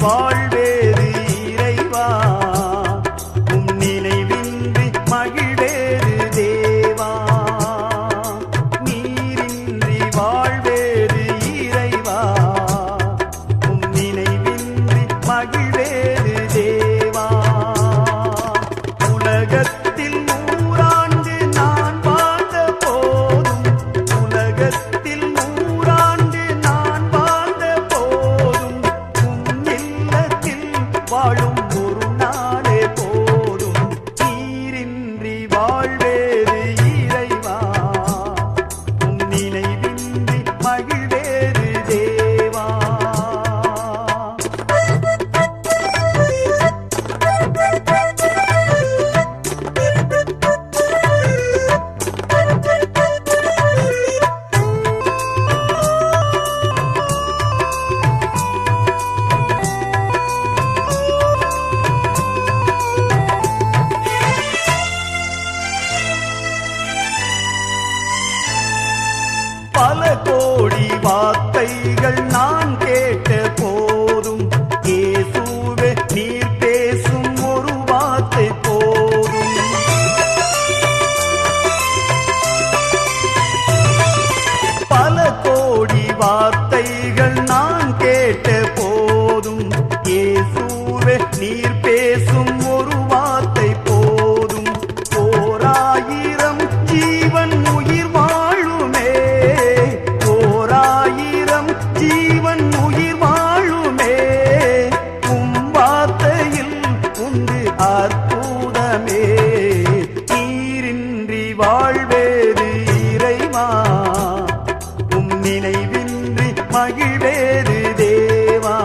வாழ்வேறு இறைவா, உம் நினைவின்றி மகிழ்வேறு தேவா. நீரின்றி வாழ்வேறு இறைவா, உம் நினைவின்றி மகிழ்வேறு தேவா. உலகத்தில் 100 ஆண்டு நான் வாழ்ந்த போதும், உலகத்தில் 100 ஆண்டு நான் வாழ்ந்த போதும், உம் இல்லத்தில் வாழும் ஒரு நாளே போதும். நீரின்றி வாழ்வேறு இறைவா, உம் நினைவின்றி மகிழ்வேறு தேவா. பல கோடி வார்த்தைகள் நான் கேட்ட போதும், இயேசுவே நீர் பேசும் ஒரு வார்த்தை போதும். பல கோடி வார்த்தைகள் நான் கேட்ட போதும், இயேசுவே நீர் பேசும் ஒரு வார்த்தை போதும். 1000 ஜீவன் உயிர் வாழுமே, 1000 ஜீவன் உயிர் வாழுமே, உம் வார்த்தையில் உண்டு அற்புதமே. நீரின்றி வாழ்வேறு இறைவா, உம் நினைவின்றி மகிழ்வேறு தேவா.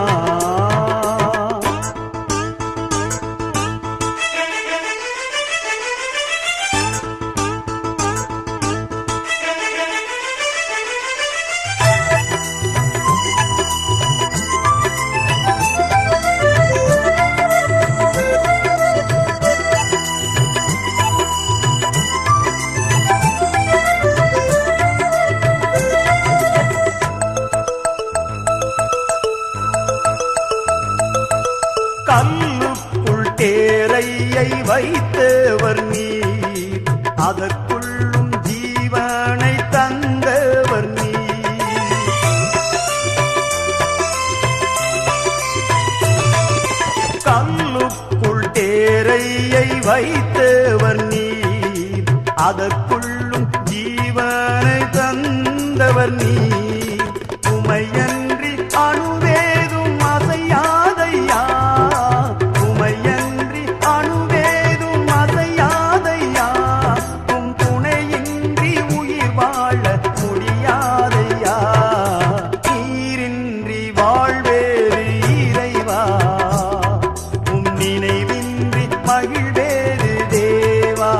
கல்லுக்குள் தேரையை வைத்தவர் நீர், அதற்குள்ளும் ஜீவனை தந்தவர் நீர். கல்லுக்குள் தேரையை வைத்தவர் நீர், அதற்குள்ளும் ஜீவனை தந்தவர் நீர். உமையன்றி அணுவேதும் அசையாதையா, உமையன்றி அணுவேதும் அசையாதையா, உம் துணையின்றி உயிர் வாழ முடியாதையா. நீரின்றி வாழ்வேறு இறைவா, உம் நினைவின்றி மகிழ்வேறு தேவா.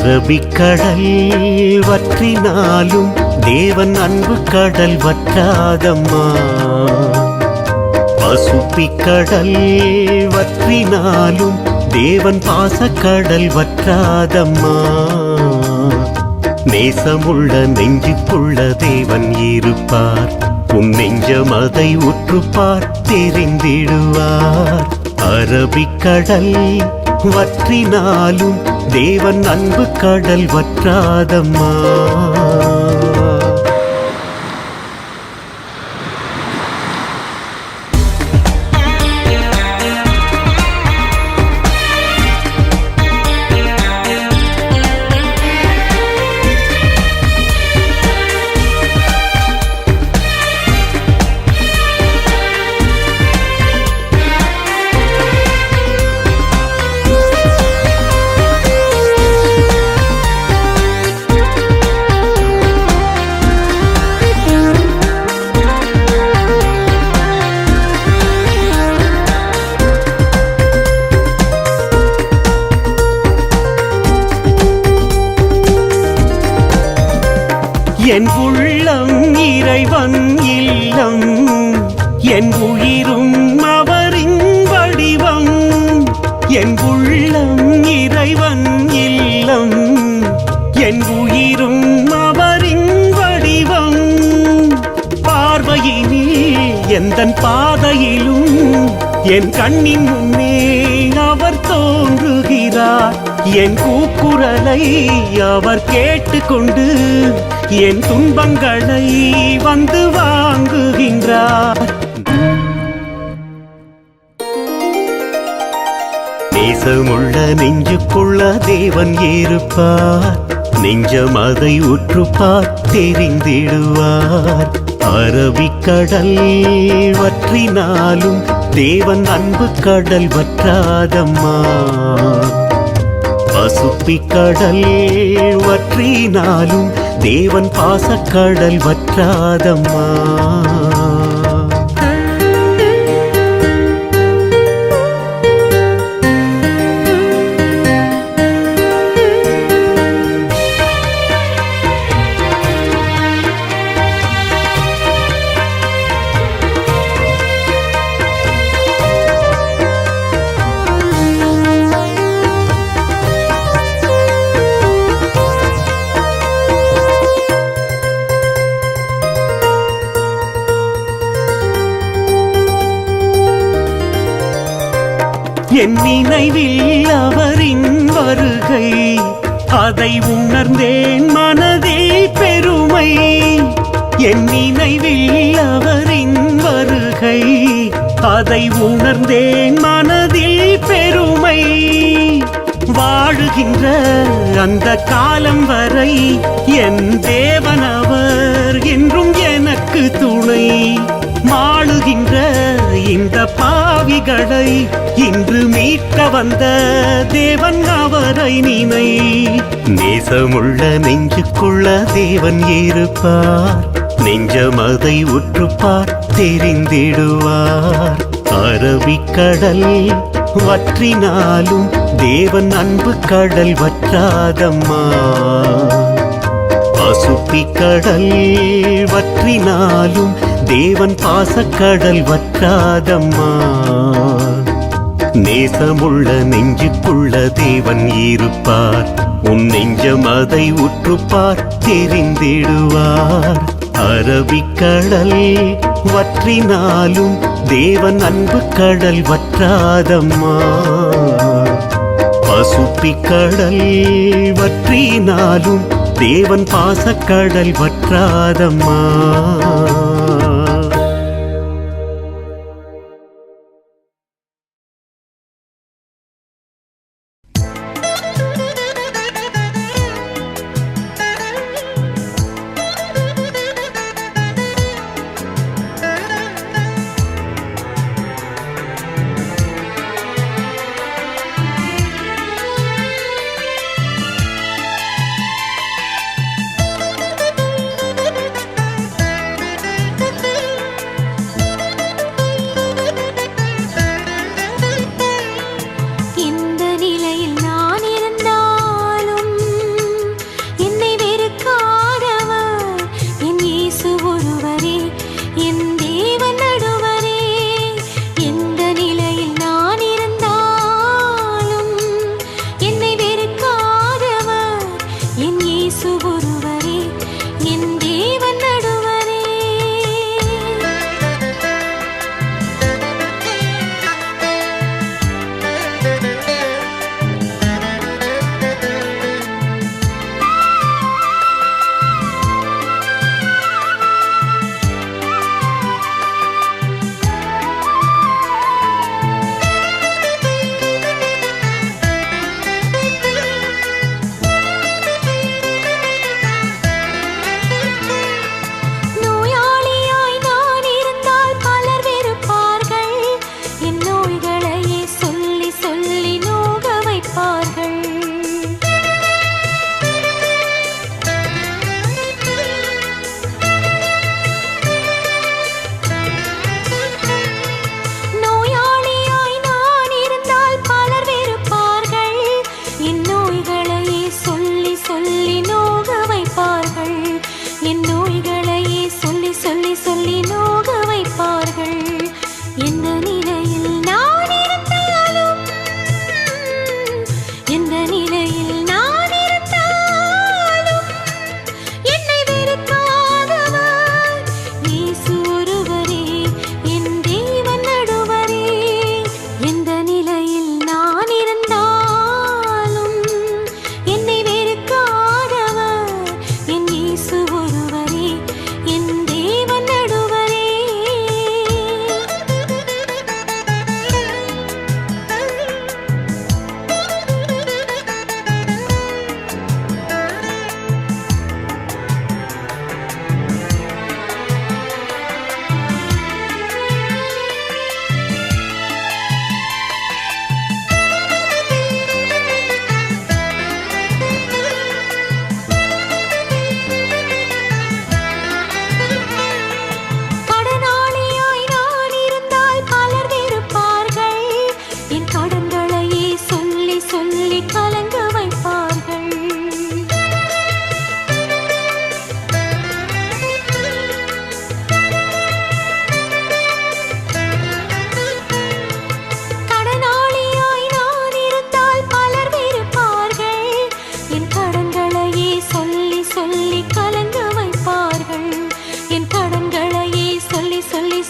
அரபிக்கடல் வற்றினாலும் தேவன் அன்பு கடல் வற்றாதம்மா. பசுப்பிக்கடல் வற்றினாலும் தேவன் பாசக்கடல் வற்றாதம்மா. நேசமுள்ள நெஞ்சுக்குள்ள தேவன் இருப்பார், உன் நெஞ்சம் அதை உற்றுப்பார் தெரிந்திடுவார். அரபிக்கடல் வற்றினாலும் தேவன் அன்பு கடல் வற்றாதம்மா. என் உள்ளம் இறைவன் இல்லம், என் உயிரும் அவரின் வடிவம். என் உள்ளம் இறைவன் இல்லம், என் உயிரும் அவரின் வடிவம். பார்வையினில் எந்தன் பாதையிலும் என் கண்ணின் முன்னே அவர் தோன்றுகிறார். என் கூக்குரலை அவர் கேட்டுக்கொண்டு என் துன்பங்களை வந்து வாங்குகின்றார். நேசமுள்ள நெஞ்சுக்குள்ள தேவன் இருப்பார், நெஞ்சம் அதை உற்றுப்பார் தெரிந்திடுவார். அரபிக்கடல் வற்றினாலும் தேவன் அன்பு கடல் வற்றாதம்மா. பசுப்பிக்கடல் வற்றினாலும் தேவன் பாசக்கடல் வற்றாதம்மா. என் நினைவில் அவரின் வருகை, அதை உணர்ந்தேன் மனதில் பெருமை. என் நினைவில் அவரின் வருகை, அதை உணர்ந்தேன் மனதில் பெருமை. வாழுகின்ற அந்த காலம் வரை என் தேவன் அவர் என்றும் எனக்கு துணை. மாளுகின்ற இந்த பாவிகளை இன்று மீட்க வந்த தேவன் அவரை நினை. நேசமுள்ள நெஞ்சுக்குள்ள தேவன் இருப்பார், நெஞ்சம் அதை உற்றுப்பார் தெரிந்திடுவார். அரபிக்கடல் வற்றினாலும் தேவன் அன்பு கடல் வற்றாதம்மா. பசுப்பிக்கடல் வற்றினாலும் தேவன் பாசக்கடல் வற்றாதம்மா. நேசமுள்ள நெஞ்சுக்குள்ள தேவன் இருப்பார், உன் நெஞ்சம் அதை உற்றுப்பார் தெரிந்திடுவார். அரபிக்கடல் வற்றினாலும் தேவன் அன்பு கடல் வற்றாதம்மா. பசுப்பிக்கடல் வற்றினாலும் தேவன் பாசக்கடல் வற்றாதம்மா.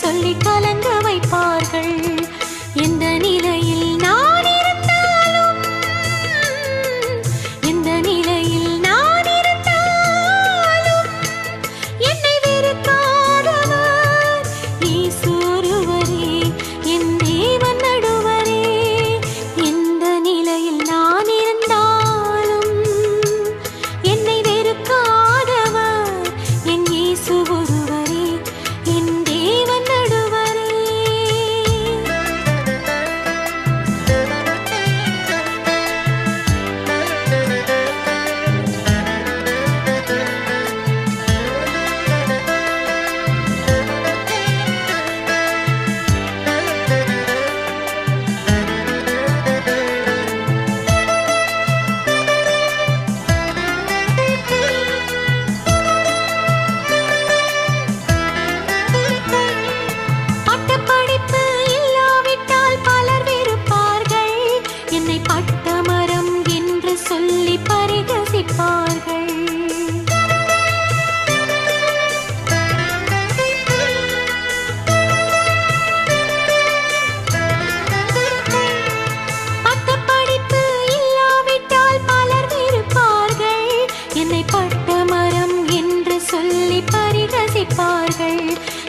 சொல்லி கலங்க வைப்பார்கள். எந்த நிலையில் நான் இருந்தாலும், எந்த நிலையில் நான் இருந்தாலும் என்னை வெறுக்காதவர் இயேசு ஒருவரே, என் தேவன் நடுவரே. எந்த நிலையில் நான் இருந்தாலும் என்னை வெறுக்காதவர் என் இயேசு ஒருவரே, என் தேவன் நடுவரே. பட்டப்படிப்பு இல்லாவிட்டால் பலர் வெறுப்பார்கள். என்னை பட்டமரம் என்று சொல்லி பரிகசிப்பார்கள். பட்டப்படிப்பு இல்லாவிட்டால் பலர் வெறுப்பார்கள். என்னை பட்டமரம் என்று சொல்லி பரிகசிப்பார்கள்.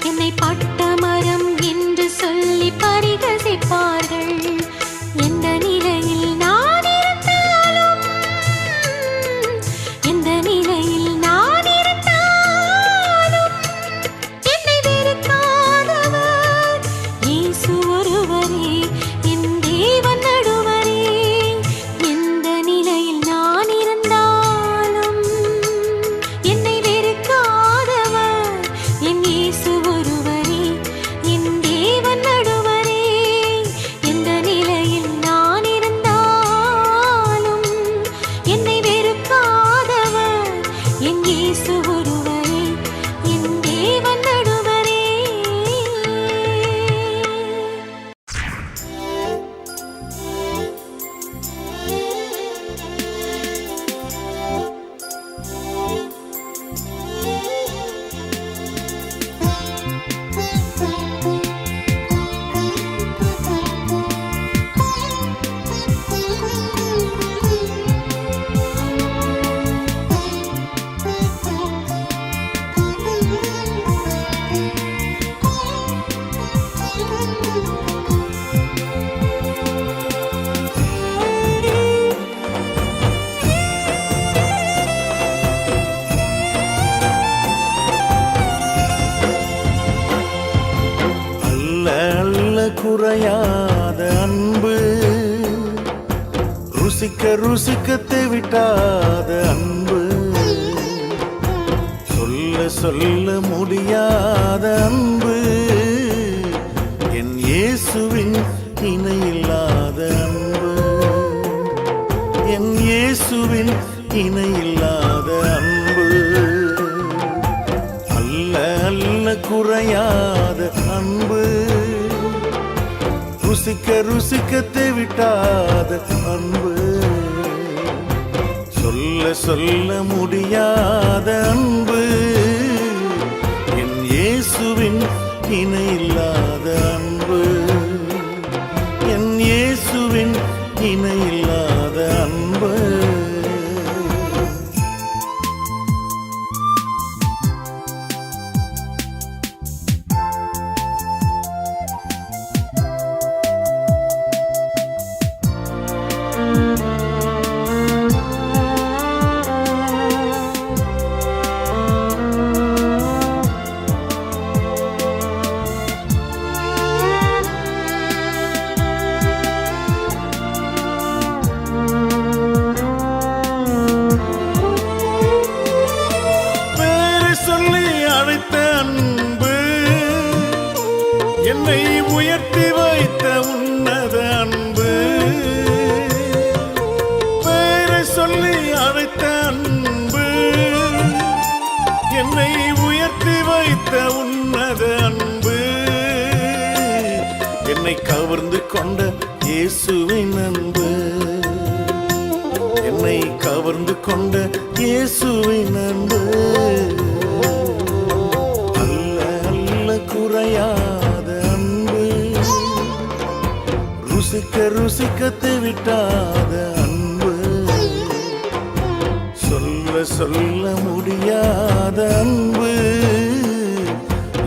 என்னை பட்டமரம் என்று சொல்லி பரிகசிப்பார்கள். எந்த நிலையில் நான் இருந்தாலும், எந்த நிலையில் நான் இருந்தாலும் என்னை வெறுக்காதவர் இயேசு ஒருவரே, என் தேவன் நடுவரே. எந்த நிலையில் நான் இருந்தாலும் என்னை வெறுக்காதவர் என் இயேசு ஒருவரே, என் தேவன் நடுவரே. எந்த நிலையில் நான் இருந்தாலும் என்னை வெறுக்காதவர் என் இயேசு ஒருவரே, என் தேவன் நடுவரே. அல்ல அல்ல குறையாத அன்பு, ருசிக்க ருசிக்க தேவிட்டாத அன்பு, சொல்ல சொல்ல முடியாத அன்பு, என் இயேசுவின் இணையில்லாத அன்பு, என் இயேசுவின் இணையில்லாத அன்பு. அல்ல அல்ல குறையாத அன்பு, ருசிக்க ருசிக்க தேவிட்டாத அன்பு, சொல்ல சொல்ல முடியாத அன்பு, என் இயேசுவின் இணையில்லாத அன்பு, என் இயேசுவின் இணையில்லாத அன்பு. பேரை சொல்லி அழைத்த அன்பு, என்னை உயர்த்தி வைத்த உன்னத அன்பு, பேரை சொல்லி அழைத்த அன்பு, என்னை உயர்த்தி வைத்த உன்னத அன்பு, என்னை கவர்ந்து கொண்ட இயேசுவின் அன்பு, என்னை கவர்ந்து கொண்ட இயேசுவின் அன்பு. அல்ல அல்ல குறையா ருசிக்க ருசிக்கத்தை விட்டாத அன்பு, சொல்ல சொல்ல முடியாத அன்பு,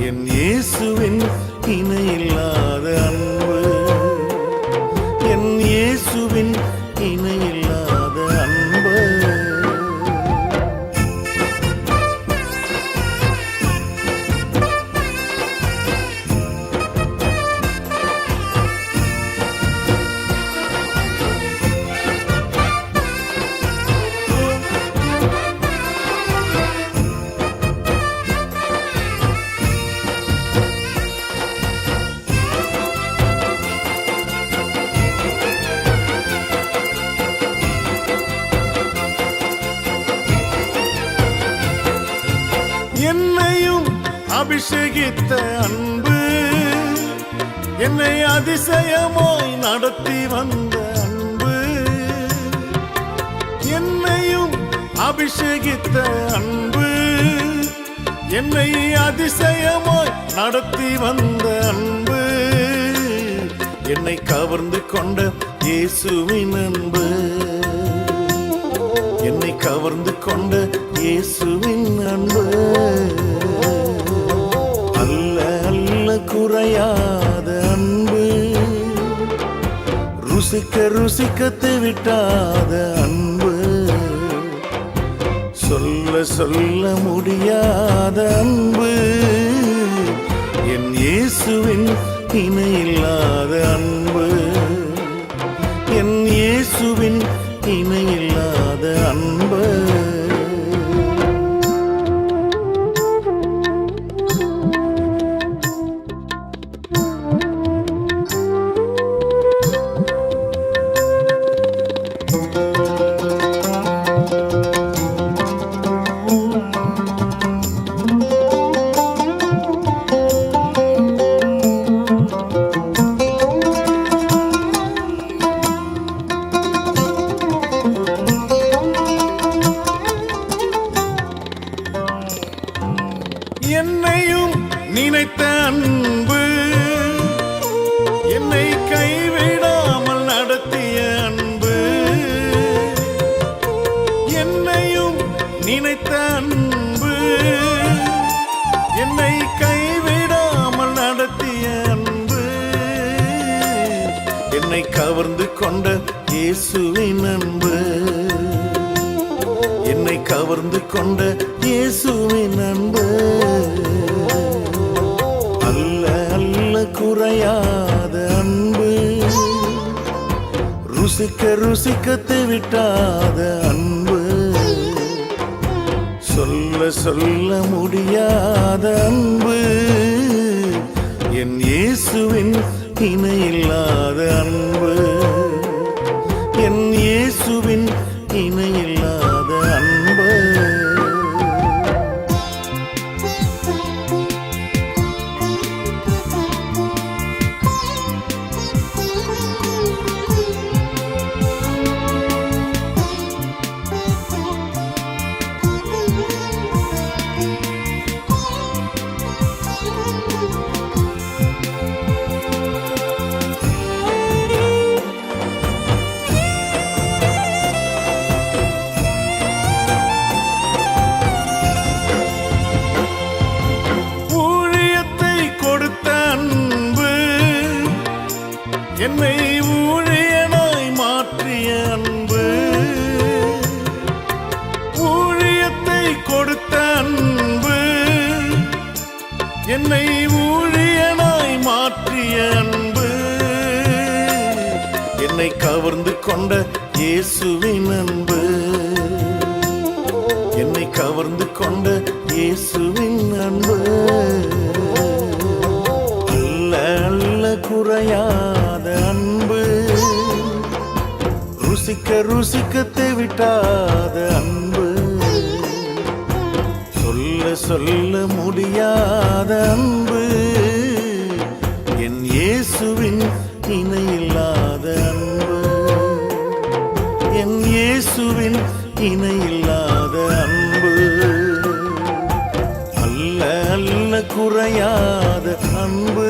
என் இயேசுவின் இணையில்லாத அன்பு, என் இயேசுவின் இணையில்லாத அன்பு. என்னையும் அபிஷேகித்த அன்பு, என்னை அதிசயமாய் நடத்தி வந்த அன்பு, என்னையும் அபிஷேகித்த அன்பு, என்னை அதிசயமாய் நடத்தி வந்த அன்பு, என்னை கவர்ந்து கொண்ட இயேசுவின் அன்பு, என்னை கவர்ந்து கொண்ட இயேசுவின் அன்பு, அல்ல அல்ல குறையாத அன்பு, ருசிக்க ருசிக்கத்தை விட்டாத அன்பு, சொல்ல சொல்ல முடியாத அன்பு, என் இயேசுவின் இணையில்லாத அன்பு, என் இயேசுவின் இணையில்லாத அன்பு. என்னையும் நினைத்த அன்பு, என்னை கைவிடாமல் நடத்திய அன்பு, என்னையும் நினைத்த அன்பு, என்னை கைவிடாமல் நடத்திய அன்பு, என்னை கவர்ந்து கொண்ட இயேசுவின் அன்பு, என்னை கவர்ந்து கொண்ட இயேசுவின் அன்பு, அல்ல அல்ல குறையாத அன்பு, ருசிக்க ருசிக்கத்தை விட்டாத அன்பு, சொல்ல சொல்ல முடியாத அன்பு, என் இயேசுவின் இணையில்லாத அன்பு, என் இயேசுவின் இணையில்லாத அன்பு. என்னை ஊழியனாய் மாற்றிய அன்பு, ஊழியத்தை கொடுத்த அன்பு, என்னை ஊழியனாய் மாற்றிய அன்பு, என்னை கவர்ந்து கொண்ட இயேசுவின் அன்பு, என்னை கவர்ந்து கொண்ட இயேசுவின் அன்பு, அல்ல அல்ல குறையாத அன்பு, ருசிக்க ருசிக்கத்தை விட்டாத அன்பு, சொல்ல சொல்ல முடியாத அன்பு, என் இயேசுவின் இணையில்லாத அன்பு, என் இயேசுவின் இணையில்லாத அன்பு, அல்ல அல்ல குறையாத அன்பு,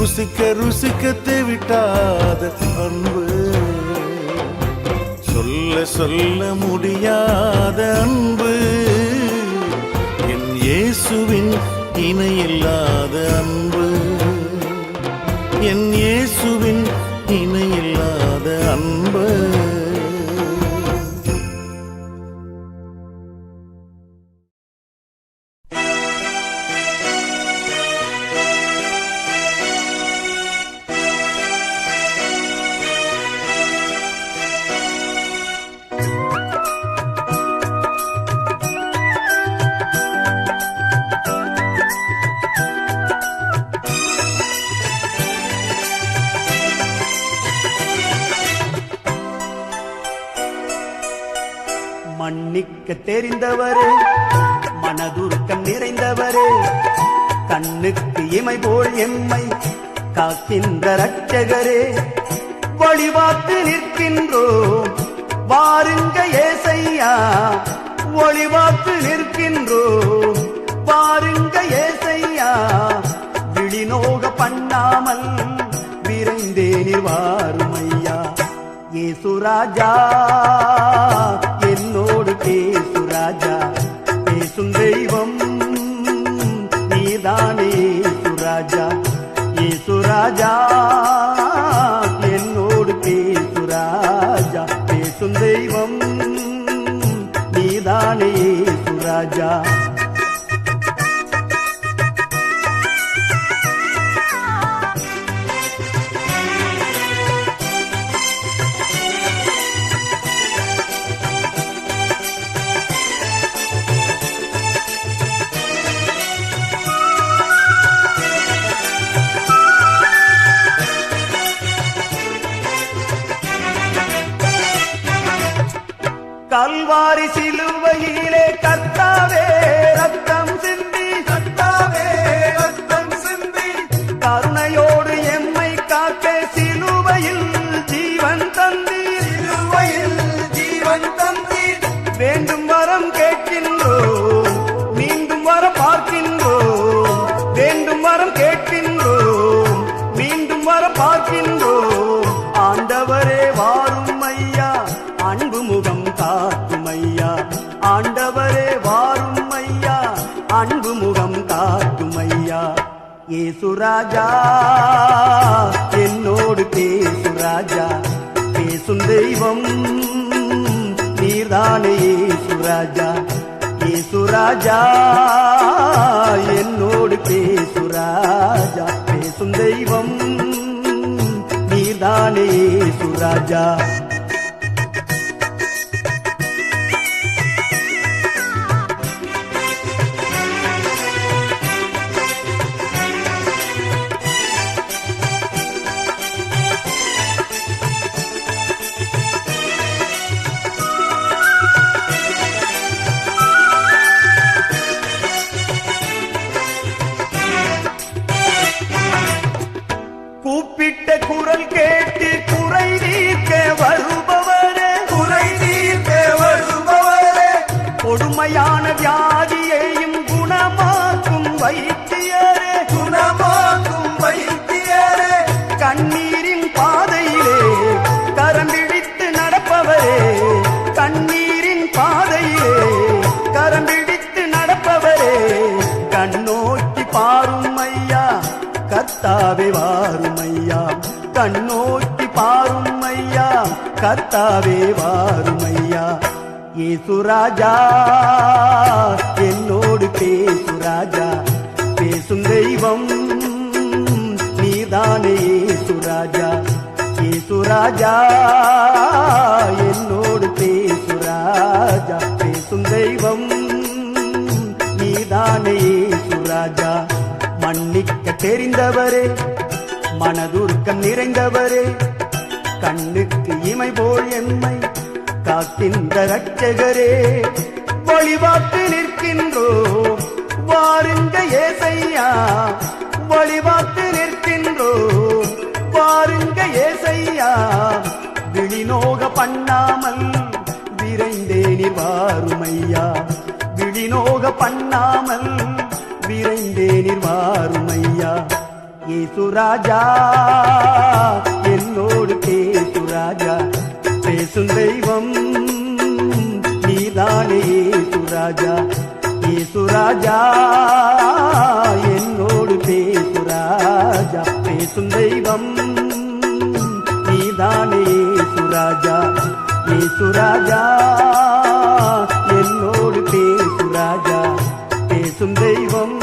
ருசிக்க ருசிக்க தேவிட்டாத அன்பு, சொல்ல சொல்ல முடியாத அன்பு, என் இயேசுவின் இணையில்லாத அன்பு, என் இயேசுவின் இணையில்லாத அன்பு. மன்னிக்க தெரிந்தவரே, மனதுருக்கம் நிறைந்தவரே, கண்ணுக்கு இமை போல் எம்மை காக்கின்ற ரட்சகரே, வழிபார்த்து நிற்கின்றோம் வாருங்க ஏசையா, ஒளிவார்த்து நிற்கின்றோம் வாருங்க ஏசையா, விழிநோக பண்ணாமல் விரைந்தே நிர்வாருமையா. ஏசுராஜா என்னோடு பேசுராஜா, பேசும் தெய்வம் நீதானே ஏசுராஜா. ஏசுராஜா என்னோடு பேசுராஜா, பேசும் தெய்வம் நீதானே ஏசுராஜா. கல்வாரி சிலுவையிலே கர்த்தாவே ரத்தம் சிந்தி, கர்த்தாவே ரத்தம் சிந்தி, கருணையோடு எம்மை காக்க சிலுவையில் ஜீவன் தந்தீர், சிலுவையில் ஜீவன் தந்தீர். வேண்டும் வரம் கேட்கின்றோம், மீண்டும் வர பார்க்கின்றோம், வேண்டும் வரம் கேட்கின்றோம், மீண்டும் வர பார்க்கின்றோம். ஆண்டவரே வாரும் ஐயா, அன்பு முகம் காட்டும் ஐயா, ஆண்டவரே வாரும் ஐயா, அன்பு முகம் காட்டும் ஐயா. ஏசுராஜா என்னோடு பேசுராஜா, பேசும் தெய்வம் நீர்தானே ஏசுராஜா. ஏசுராஜா என்னோடு பேசுராஜா, பேசும் தெய்வம் நீர்தானே ஏசுராஜா. கூப்பிட்ட குரல் கேட்டு குறை நீக்க வருபவரே, குறை நீக்க வருபவரே, கொடுமையான வியாதியையும் குணமாக்கும் வைத்தியரே, குணமாக்கும் வைத்தியரே, கண்ணீரின் பாதையிலே கரம் பிடித்து நடப்பவரே, கண்ணீரின் பாதையிலே கரம் பிடித்து நடப்பவரே, கண்ணோக்கி பாரும் ஐயா, கர்த்தாவே வாரும் ஐயா, கண்ணோக்கி பாரும் ஐயா, கர்த்தாவே வாரும் ஐயா. ஏசுராஜா என்னோடு பேசுராஜா, பேசும் தெய்வம் நீதானே ஏசுராஜா. ஏசுராஜா என்னோடு பேசுராஜா, பேசும் தெய்வம் நீதானே ஏசுராஜா. மன்னிக்க தெரிந்தவரே, மனதுருக்கம் நிறைந்தவரே, கண்ணுக்கு இமை போல் எம்மை காக்கின்ற ரட்சகரே, வழிபார்த்து நிற்கின்றோம் வாருங்க ஏசையா, வழிபார்த்து நிற்கின்றோம் வாருங்க ஏசையா. விழிநோக பண்ணாமல் விரைந்தே நிர்வாருமையா, விழிநோக பண்ணாமல் விரைந்தே நிர்வாருமையா. இயேசு ராஜா என்னோடு பேசு ராஜா பேசும் தெய்வம் நீதானே இயேசு ராஜா இயேசு ராஜா என்னோடு பேசு ராஜா பேசும் தெய்வம் நீதானே இயேசு ராஜா இயேசு ராஜா என்னோடு பேசு ராஜா பேசும் தெய்வம்